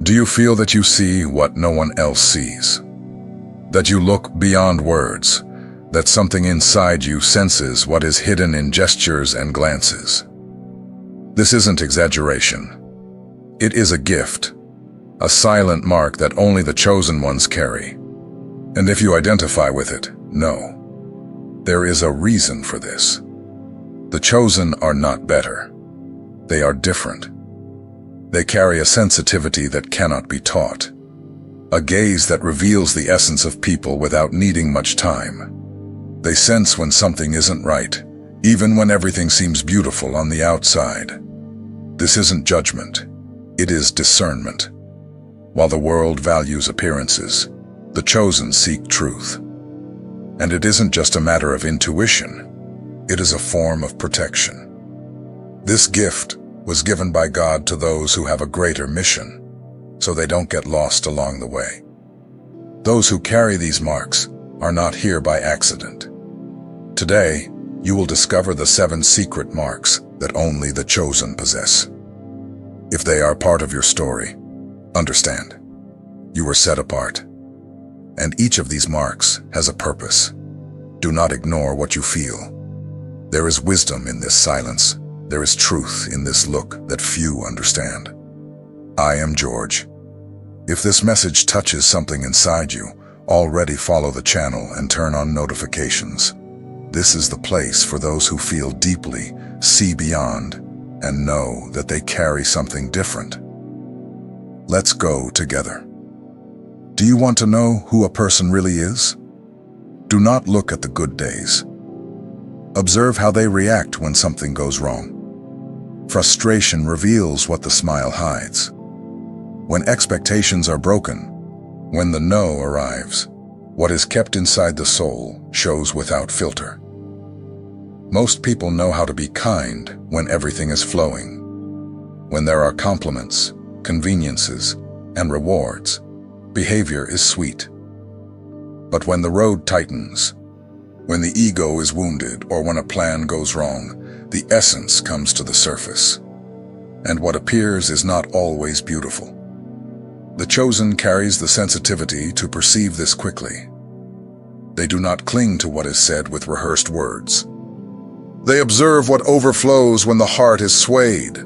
Do you feel that you see what no one else sees? That you look beyond words? That something inside you senses what is hidden in gestures and glances? This isn't exaggeration. It is a gift, a silent mark that only the chosen ones carry. And if you identify with it, know, there is a reason for this. The chosen are not better. They are different. They carry a sensitivity that cannot be taught, a gaze that reveals the essence of people without needing much time. They sense when something isn't right, even when everything seems beautiful on the outside. This isn't judgment, it is discernment. While the world values appearances, the chosen seek truth. And it isn't just a matter of intuition, it is a form of protection. This gift was given by God to those who have a greater mission, so they don't get lost along the way. Those who carry these marks are not here by accident. Today, you will discover the 7 secret marks that only the chosen possess. If they are part of your story, understand, you were set apart. And each of these marks has a purpose. Do not ignore what you feel. There is wisdom in this silence. There is truth in this look that few understand. I am George. If this message touches something inside you, already follow the channel and turn on notifications. This is the place for those who feel deeply, see beyond, and know that they carry something different. Let's go together. Do you want to know who a person really is? Do not look at the good days. Observe how they react when something goes wrong. Frustration reveals what the smile hides. When expectations are broken, when the no arrives, what is kept inside the soul shows without filter. Most people know how to be kind when everything is flowing. When there are compliments, conveniences, and rewards, behavior is sweet. But when the road tightens, when the ego is wounded, or when a plan goes wrong, the essence comes to the surface. And what appears is not always beautiful. The chosen carries the sensitivity to perceive this quickly. They do not cling to what is said with rehearsed words. They observe what overflows when the heart is swayed.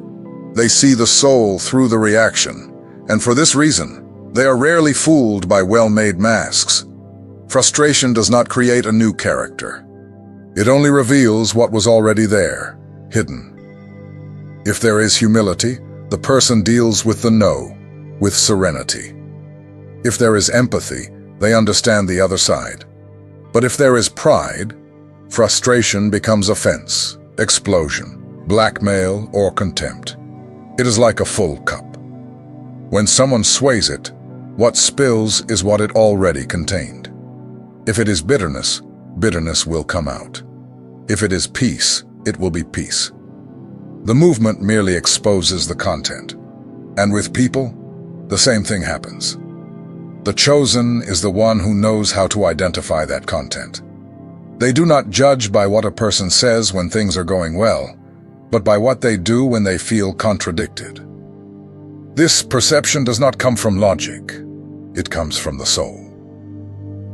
They see the soul through the reaction, and for this reason, they are rarely fooled by well-made masks. Frustration does not create a new character. It only reveals what was already there, hidden. If there is humility, the person deals with the no, with serenity. If there is empathy, they understand the other side. But if there is pride, frustration becomes offense, explosion, blackmail, or contempt. It is like a full cup. When someone sways it, what spills is what it already contained. If it is bitterness, bitterness will come out. If it is peace, it will be peace. The movement merely exposes the content. And with people, the same thing happens. The chosen is the one who knows how to identify that content. They do not judge by what a person says when things are going well, but by what they do when they feel contradicted. This perception does not come from logic. It comes from the soul.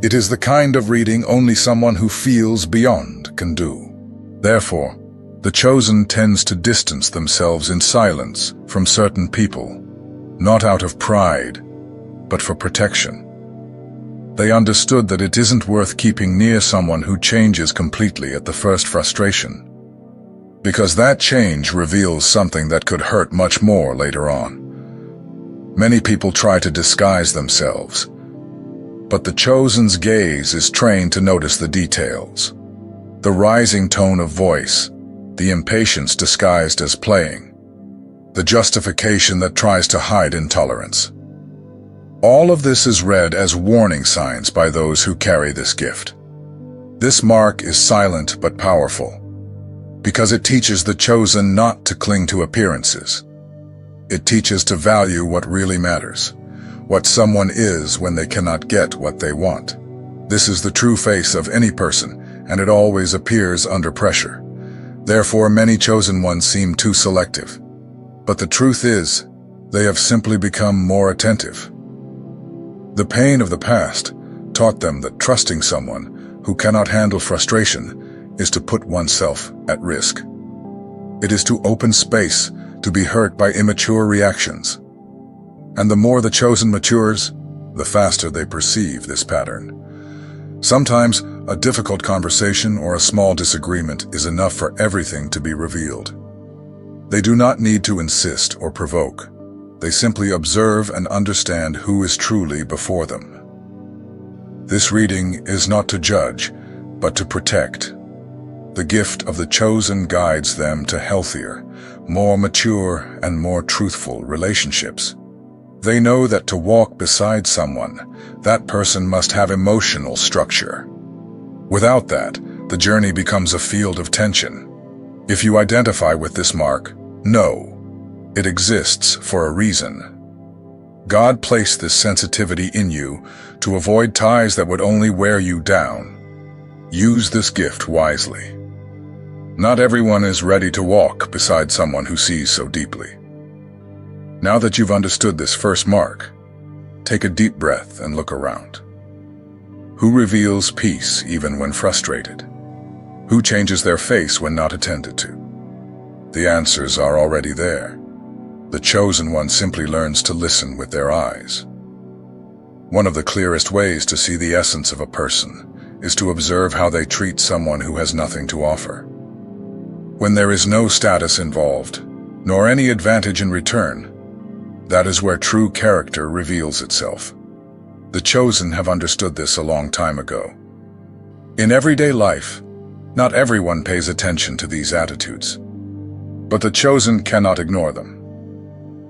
It is the kind of reading only someone who feels beyond can do. Therefore, the chosen tends to distance themselves in silence from certain people, not out of pride, but for protection. They understood that it isn't worth keeping near someone who changes completely at the first frustration, because that change reveals something that could hurt much more later on. Many people try to disguise themselves, but the chosen's gaze is trained to notice the details. The rising tone of voice, the impatience disguised as playing, the justification that tries to hide intolerance. All of this is read as warning signs by those who carry this gift. This mark is silent but powerful, because it teaches the chosen not to cling to appearances. It teaches to value what really matters, what someone is when they cannot get what they want. This is the true face of any person, and it always appears under pressure. Therefore, many chosen ones seem too selective. But the truth is, They have simply become more attentive. The pain of the past taught them that trusting someone who cannot handle frustration is to put oneself at risk. It is to open space to be hurt by immature reactions. And the more the chosen matures, the faster they perceive this pattern. Sometimes a difficult conversation or a small disagreement is enough for everything to be revealed. They do not need to insist or provoke. They simply observe and understand who is truly before them. This reading is not to judge, but to protect. The gift of the chosen guides them to healthier, more mature, and more truthful relationships. They know that to walk beside someone, that person must have emotional structure. Without that, the journey becomes a field of tension. If you identify with this mark, know it exists for a reason. God placed this sensitivity in you to avoid ties that would only wear you down. Use this gift wisely. Not everyone is ready to walk beside someone who sees so deeply. Now that you've understood this first mark, take a deep breath and look around. Who reveals peace even when frustrated? Who changes their face when not attended to? The answers are already there. The chosen one simply learns to listen with their eyes. One of the clearest ways to see the essence of a person is to observe how they treat someone who has nothing to offer. When there is no status involved, nor any advantage in return, that is where true character reveals itself. The chosen have understood this a long time ago. In everyday life, not everyone pays attention to these attitudes, but the chosen cannot ignore them.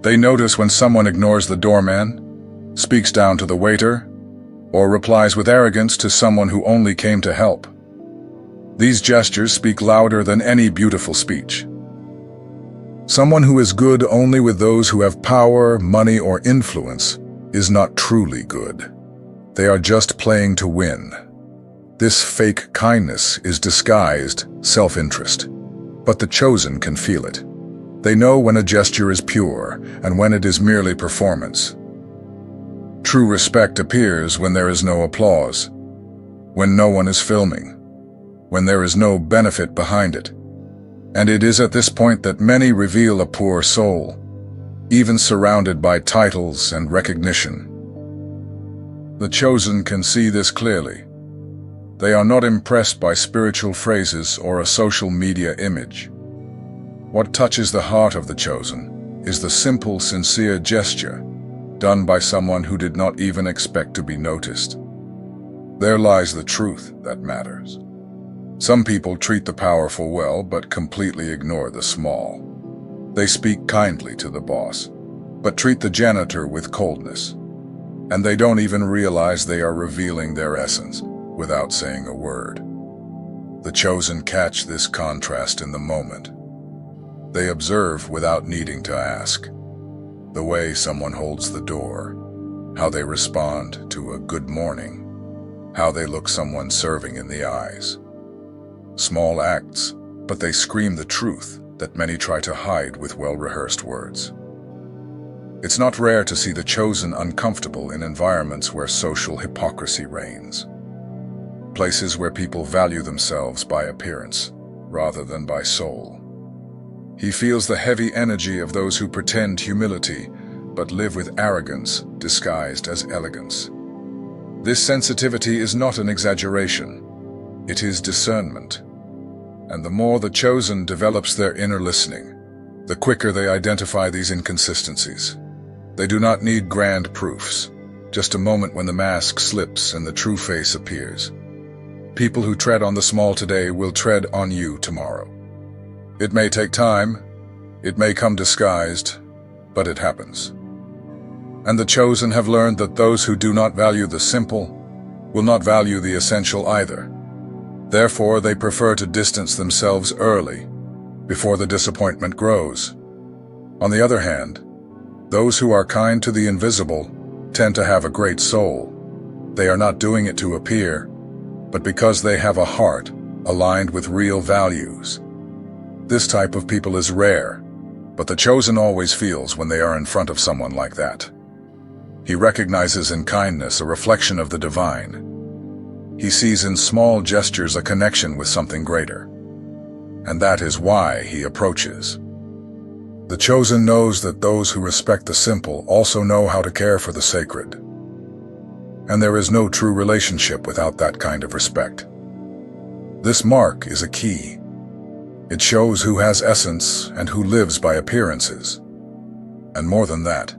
They notice when someone ignores the doorman, speaks down to the waiter, or replies with arrogance to someone who only came to help. These gestures speak louder than any beautiful speech. Someone who is good only with those who have power, money, or influence is not truly good. They are just playing to win. This fake kindness is disguised self-interest, but the chosen can feel it. They know when a gesture is pure and when it is merely performance. True respect appears when there is no applause, when no one is filming, when there is no benefit behind it. And it is at this point that many reveal a poor soul, even surrounded by titles and recognition. The chosen can see this clearly. They are not impressed by spiritual phrases or a social media image. What touches the heart of the chosen is the simple, sincere gesture done by someone who did not even expect to be noticed. There lies the truth that matters. Some people treat the powerful well, but completely ignore the small. They speak kindly to the boss, but treat the janitor with coldness. And they don't even realize they are revealing their essence without saying a word. The chosen catch this contrast in the moment. They observe without needing to ask. The way someone holds the door, how they respond to a good morning, how they look someone serving in the eyes. Small acts, but they scream the truth that many try to hide with well-rehearsed words. It's not rare to see the chosen uncomfortable in environments where social hypocrisy reigns. Places where people value themselves by appearance, rather than by soul. He feels the heavy energy of those who pretend humility, but live with arrogance disguised as elegance. This sensitivity is not an exaggeration. It is discernment. And the more the chosen develops their inner listening, the quicker they identify these inconsistencies. They do not need grand proofs, just a moment when the mask slips and the true face appears. People who tread on the small today will tread on you tomorrow. It may take time, it may come disguised, but it happens. And the chosen have learned that those who do not value the simple will not value the essential either. Therefore, they prefer to distance themselves early, before the disappointment grows. On the other hand, those who are kind to the invisible tend to have a great soul. They are not doing it to appear, but because they have a heart aligned with real values. This type of people is rare, But the chosen always feels when they are in front of someone like that. He recognizes in kindness a reflection of the divine. He sees in small gestures a connection with something greater. And that is why he approaches. The chosen knows that those who respect the simple also know how to care for the sacred. And there is no true relationship without that kind of respect. This mark is a key. It shows who has essence and who lives by appearances. And more than that,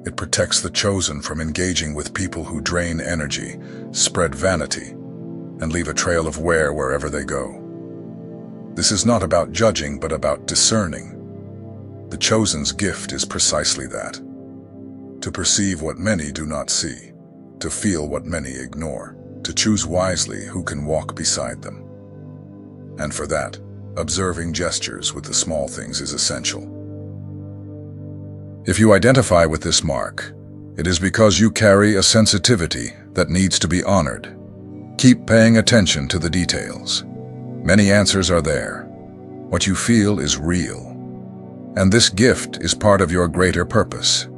it protects the chosen from engaging with people who drain energy, spread vanity, and leave a trail of wear wherever they go. This is not about judging, but about discerning. The chosen's gift is precisely that. To perceive what many do not see, to feel what many ignore, to choose wisely who can walk beside them. And for that, observing gestures with the small things is essential. If you identify with this mark, it is because you carry a sensitivity that needs to be honored. Keep paying attention to the details. Many answers are there. What you feel is real. And this gift is part of your greater purpose.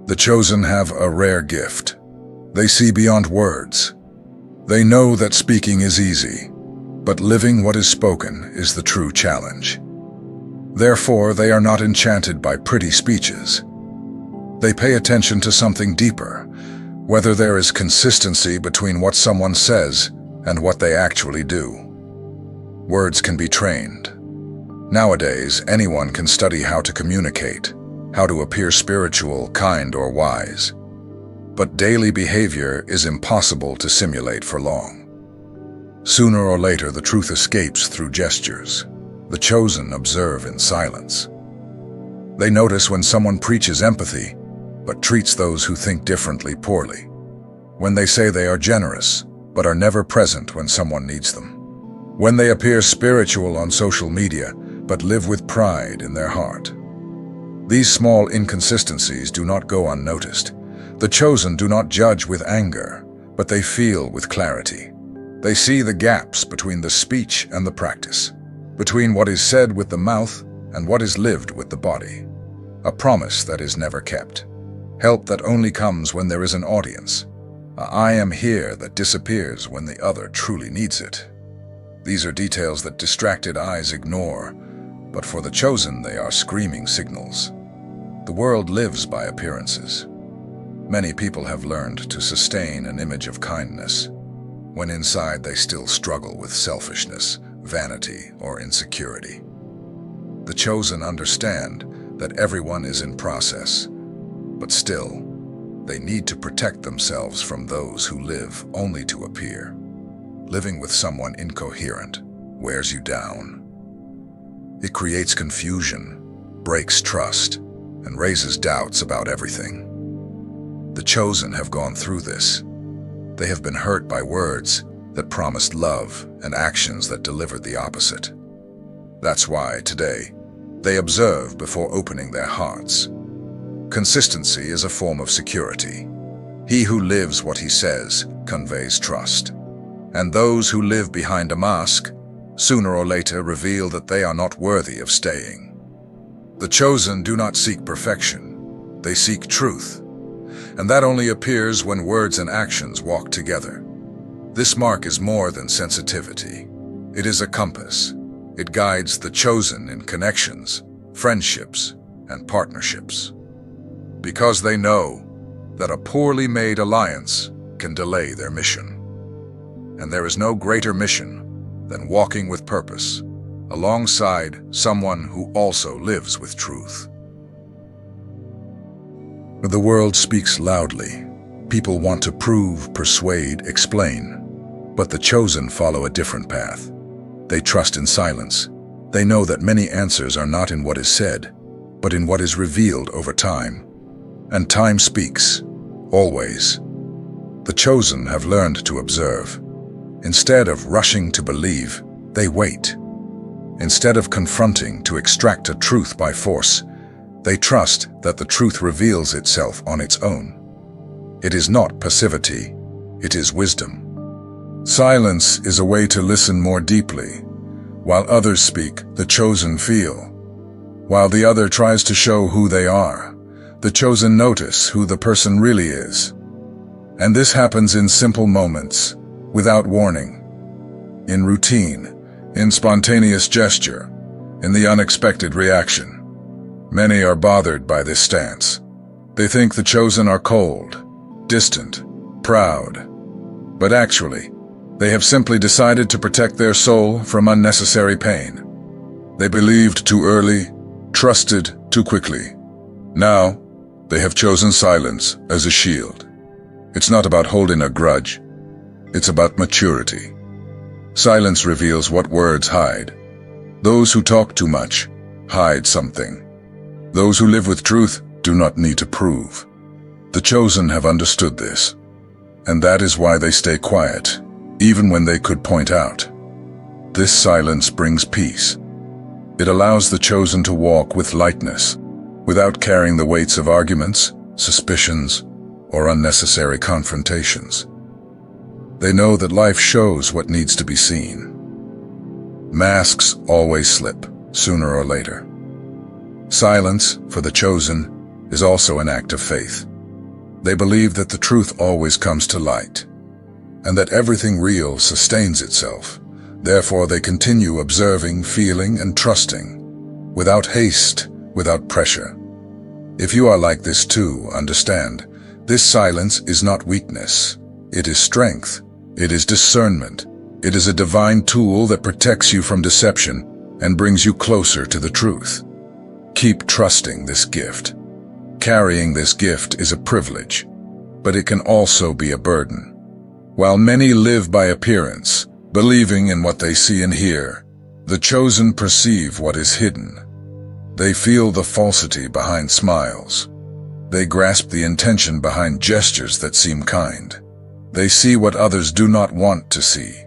The chosen have a rare gift. They see beyond words. They know that speaking is easy, but living what is spoken is the true challenge. Therefore, they are not enchanted by pretty speeches. They pay attention to something deeper, whether there is consistency between what someone says and what they actually do. Words can be trained. Nowadays, anyone can study how to communicate, how to appear spiritual, kind, or wise. But daily behavior is impossible to simulate for long. Sooner or later, the truth escapes through gestures. The chosen observe in silence. They notice when someone preaches empathy, but treats those who think differently poorly. When they say they are generous, but are never present when someone needs them. When they appear spiritual on social media, but live with pride in their heart. These small inconsistencies do not go unnoticed. The chosen do not judge with anger, but they feel with clarity. They see the gaps between the speech and the practice, between what is said with the mouth and what is lived with the body. A promise that is never kept. Help that only comes when there is an audience. I am here that disappears when the other truly needs it. These are details that distracted eyes ignore, but for the chosen they are screaming signals. The world lives by appearances. Many people have learned to sustain an image of kindness, when inside they still struggle with selfishness, vanity, or insecurity. The chosen understand that everyone is in process, but still, they need to protect themselves from those who live only to appear. Living with someone incoherent wears you down. It creates confusion, breaks trust, and raises doubts about everything. The chosen have gone through this. They have been hurt by words that promised love and actions that delivered the opposite. That's why, today, they observe before opening their hearts. Consistency is a form of security. He who lives what he says conveys trust. And those who live behind a mask, sooner or later reveal that they are not worthy of staying. The chosen do not seek perfection. They seek truth. And that only appears when words and actions walk together. This mark is more than sensitivity. It is a compass. It guides the chosen in connections, friendships, and partnerships. Because they know that a poorly made alliance can delay their mission. And there is no greater mission than walking with purpose, alongside someone who also lives with truth. The world speaks loudly. People want to prove, persuade, explain. But the chosen follow a different path. They trust in silence. They know that many answers are not in what is said, but in what is revealed over time. And time speaks, always. The chosen have learned to observe. Instead of rushing to believe, they wait. Instead of confronting to extract a truth by force, they trust that the truth reveals itself on its own. It is not passivity, it is wisdom. Silence is a way to listen more deeply. While others speak, the chosen feel. while the other tries to show who they are. The chosen notice who the person really is. And this happens in simple moments, without warning. In routine, in spontaneous gesture, in the unexpected reaction. Many are bothered by this stance. They think the chosen are cold, distant, proud. But actually, they have simply decided to protect their soul from unnecessary pain. They believed too early, trusted too quickly. Now, they have chosen silence as a shield. It's not about holding a grudge. It's about maturity. Silence reveals what words hide. Those who talk too much hide something. Those who live with truth do not need to prove. The chosen have understood this, and that is why they stay quiet, even when they could point out. This silence brings peace. It allows the chosen to walk with lightness, without carrying the weights of arguments, suspicions, or unnecessary confrontations. They know that life shows what needs to be seen. Masks always slip, sooner or later. Silence, for the chosen, is also an act of faith. They believe that the truth always comes to light, and that everything real sustains itself. Therefore, they continue observing, feeling, and trusting, without haste, without pressure. If you are like this too, understand, this silence is not weakness. It is strength. It is discernment. It is a divine tool that protects you from deception and brings you closer to the truth. Keep trusting this gift. Carrying this gift is a privilege, but it can also be a burden. While many live by appearance, believing in what they see and hear, the chosen perceive what is hidden. They feel the falsity behind smiles. They grasp the intention behind gestures that seem kind. They see what others do not want to see.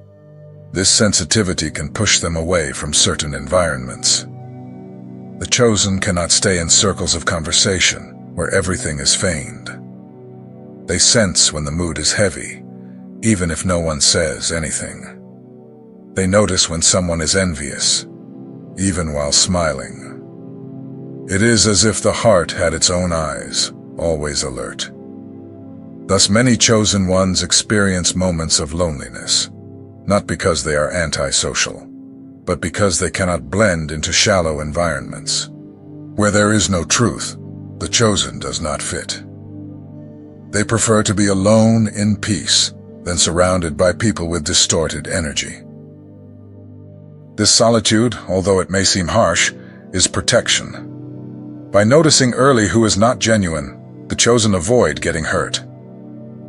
This sensitivity can push them away from certain environments. The chosen cannot stay in circles of conversation where everything is feigned. They sense when the mood is heavy, even if no one says anything. They notice when someone is envious, even while smiling. It is as if the heart had its own eyes, always alert. Thus many chosen ones experience moments of loneliness, not because they are antisocial, but because they cannot blend into shallow environments. Where there is no truth, the chosen does not fit. They prefer to be alone in peace than surrounded by people with distorted energy. This solitude, although it may seem harsh, is protection. By noticing early who is not genuine, the chosen avoid getting hurt.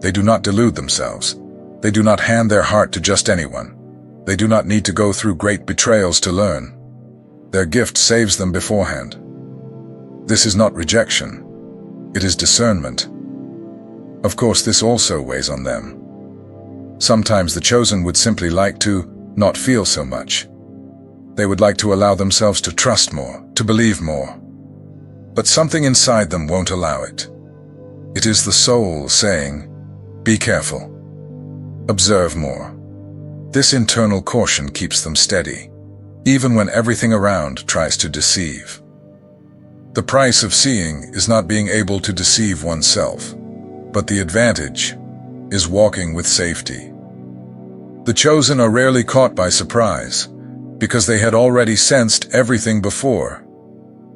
They do not delude themselves. They do not hand their heart to just anyone. They do not need to go through great betrayals to learn. Their gift saves them beforehand. This is not rejection. It is discernment. Of course, this also weighs on them. Sometimes the chosen would simply like to not feel so much. They would like to allow themselves to trust more, to believe more. But something inside them won't allow it. It is the soul saying, "Be careful. Observe more." This internal caution keeps them steady, even when everything around tries to deceive. The price of seeing is not being able to deceive oneself, but the advantage is walking with safety. The chosen are rarely caught by surprise, because they had already sensed everything before.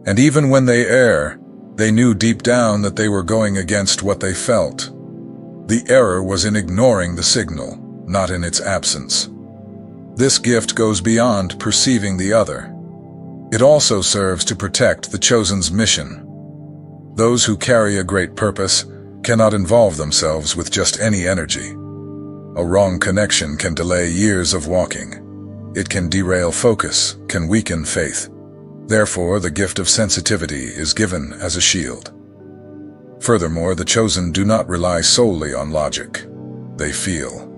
And even when they err, they knew deep down that they were going against what they felt. The error was in ignoring the signal, not in its absence. This gift goes beyond perceiving the other. It also serves to protect the chosen's mission. Those who carry a great purpose cannot involve themselves with just any energy. A wrong connection can delay years of walking. It can derail focus, can weaken faith. Therefore, the gift of sensitivity is given as a shield. Furthermore, the chosen do not rely solely on logic. They feel.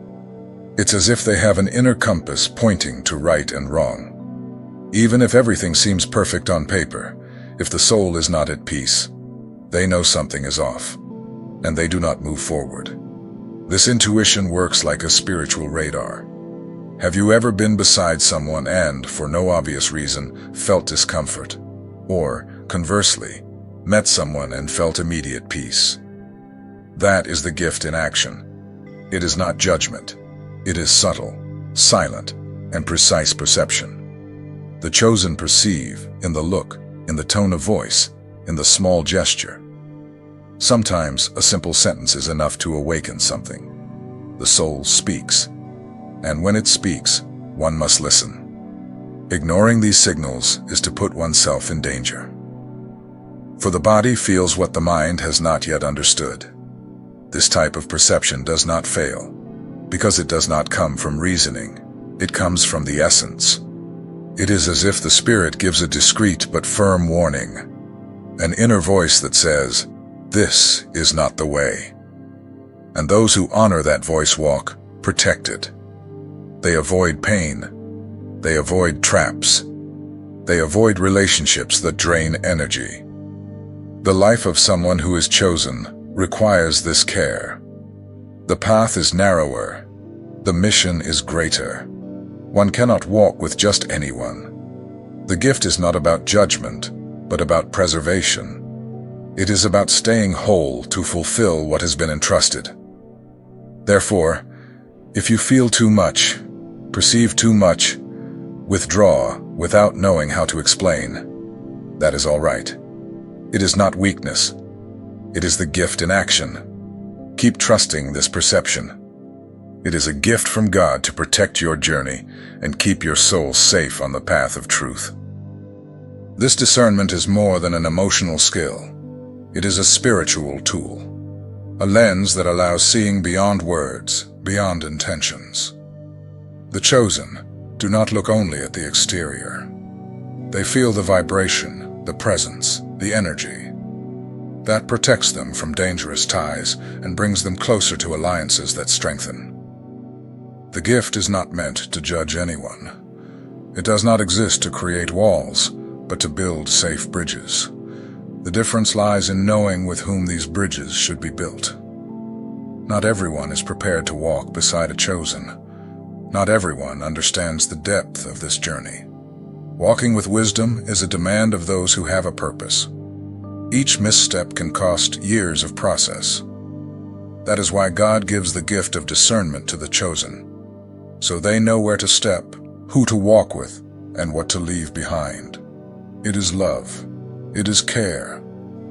It's as if they have an inner compass pointing to right and wrong. Even if everything seems perfect on paper, if the soul is not at peace, they know something is off, and they do not move forward. This intuition works like a spiritual radar. Have you ever been beside someone and, for no obvious reason, felt discomfort? Or, conversely, met someone and felt immediate peace. That is the gift in action. It is not judgment. It is subtle, silent, and precise perception. The chosen perceive in the look, in the tone of voice, in the small gesture. Sometimes a simple sentence is enough to awaken something. The soul speaks, and when it speaks, one must listen. Ignoring these signals is to put oneself in danger. For the body feels what the mind has not yet understood. This type of perception does not fail, because it does not come from reasoning. It comes from the essence. It is as if the spirit gives a discreet but firm warning, an inner voice that says, "This is not the way." And those who honor that voice walk protected. They avoid pain. They avoid traps. They avoid relationships that drain energy. The life of someone who is chosen requires this care. The path is narrower. The mission is greater. One cannot walk with just anyone. The gift is not about judgment, but about preservation. It is about staying whole to fulfill what has been entrusted. Therefore, if you feel too much, perceive too much, withdraw without knowing how to explain. That is all right. It is not weakness. It is the gift in action. Keep trusting this perception. It is a gift from God to protect your journey and keep your soul safe on the path of truth. This discernment is more than an emotional skill. It is a spiritual tool, a lens that allows seeing beyond words, beyond intentions. The chosen do not look only at the exterior. They feel the vibration, the presence, the energy. That protects them from dangerous ties and brings them closer to alliances that strengthen. The gift is not meant to judge anyone. It does not exist to create walls, but to build safe bridges. The difference lies in knowing with whom these bridges should be built. Not everyone is prepared to walk beside a chosen. Not everyone understands the depth of this journey. Walking with wisdom is a demand of those who have a purpose. Each misstep can cost years of process. That is why God gives the gift of discernment to the chosen, so they know where to step, who to walk with, and what to leave behind. It is love. It is care.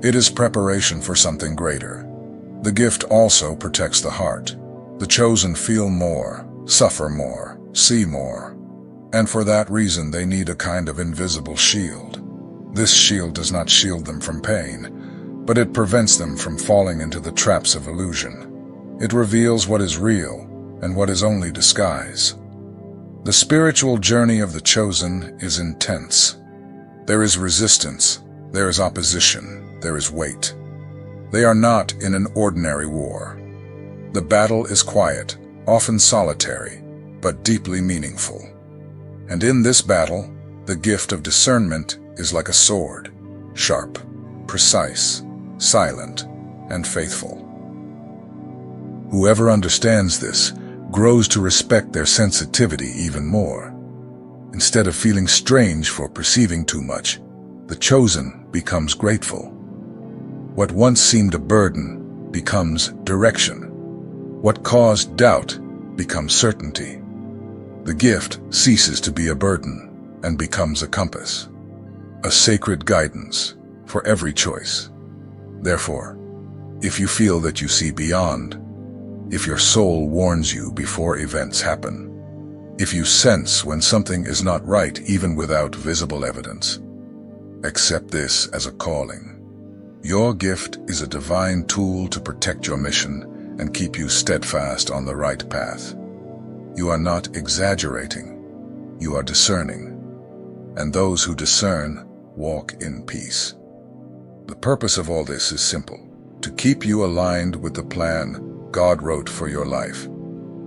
It is preparation for something greater. The gift also protects the heart. The chosen feel more, suffer more, see more. And for that reason they need a kind of invisible shield. This shield does not shield them from pain, but it prevents them from falling into the traps of illusion. It reveals what is real and what is only disguise. The spiritual journey of the chosen is intense. There is resistance, there is opposition, there is weight. They are not in an ordinary war. The battle is quiet, often solitary, but deeply meaningful. And in this battle, the gift of discernment is like a sword, sharp, precise, silent, and faithful. Whoever understands this grows to respect their sensitivity even more. Instead of feeling strange for perceiving too much, the chosen becomes grateful. What once seemed a burden becomes direction. What caused doubt becomes certainty. The gift ceases to be a burden and becomes a compass, a sacred guidance for every choice. Therefore, if you feel that you see beyond, if your soul warns you before events happen, if you sense when something is not right even without visible evidence, accept this as a calling. Your gift is a divine tool to protect your mission and keep you steadfast on the right path. You are not exaggerating, you are discerning. And those who discern walk in peace. The purpose of all this is simple, to keep you aligned with the plan God wrote for your life.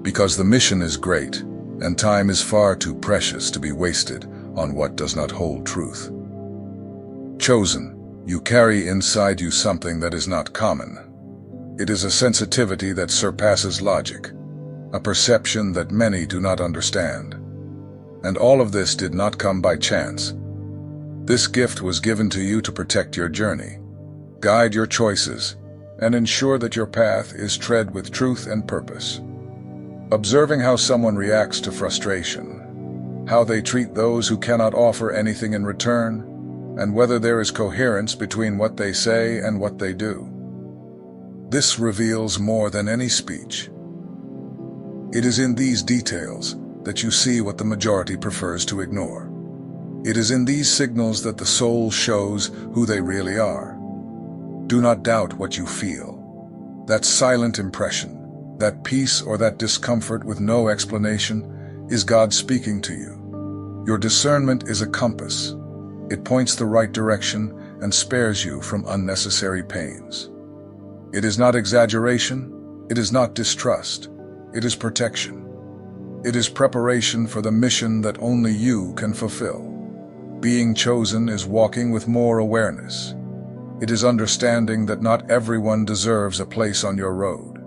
Because the mission is great, and time is far too precious to be wasted on what does not hold truth. Chosen, you carry inside you something that is not common. It is a sensitivity that surpasses logic, a perception that many do not understand. And all of this did not come by chance. This gift was given to you to protect your journey, guide your choices, and ensure that your path is tread with truth and purpose. Observing how someone reacts to frustration, how they treat those who cannot offer anything in return, and whether there is coherence between what they say and what they do. This reveals more than any speech. It is in these details that you see what the majority prefers to ignore. It is in these signals that the soul shows who they really are. Do not doubt what you feel. That silent impression, that peace or that discomfort with no explanation, is God speaking to you. Your discernment is a compass. It points the right direction and spares you from unnecessary pains. It is not exaggeration. It is not distrust. It is protection. It is preparation for the mission that only you can fulfill. Being chosen is walking with more awareness. It is understanding that not everyone deserves a place on your road,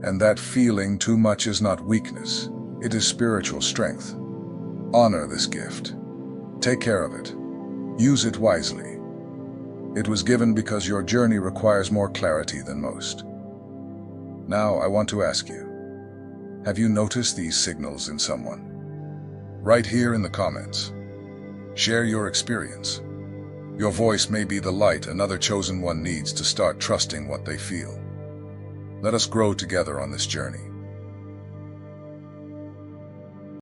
and that feeling too much is not weakness, it is spiritual strength. Honor this gift. Take care of it. Use it wisely. It was given because your journey requires more clarity than most. Now I want to ask you, have you noticed these signals in someone? Write here in the comments. Share your experience. Your voice may be the light another chosen one needs to start trusting what they feel. Let us grow together on this journey.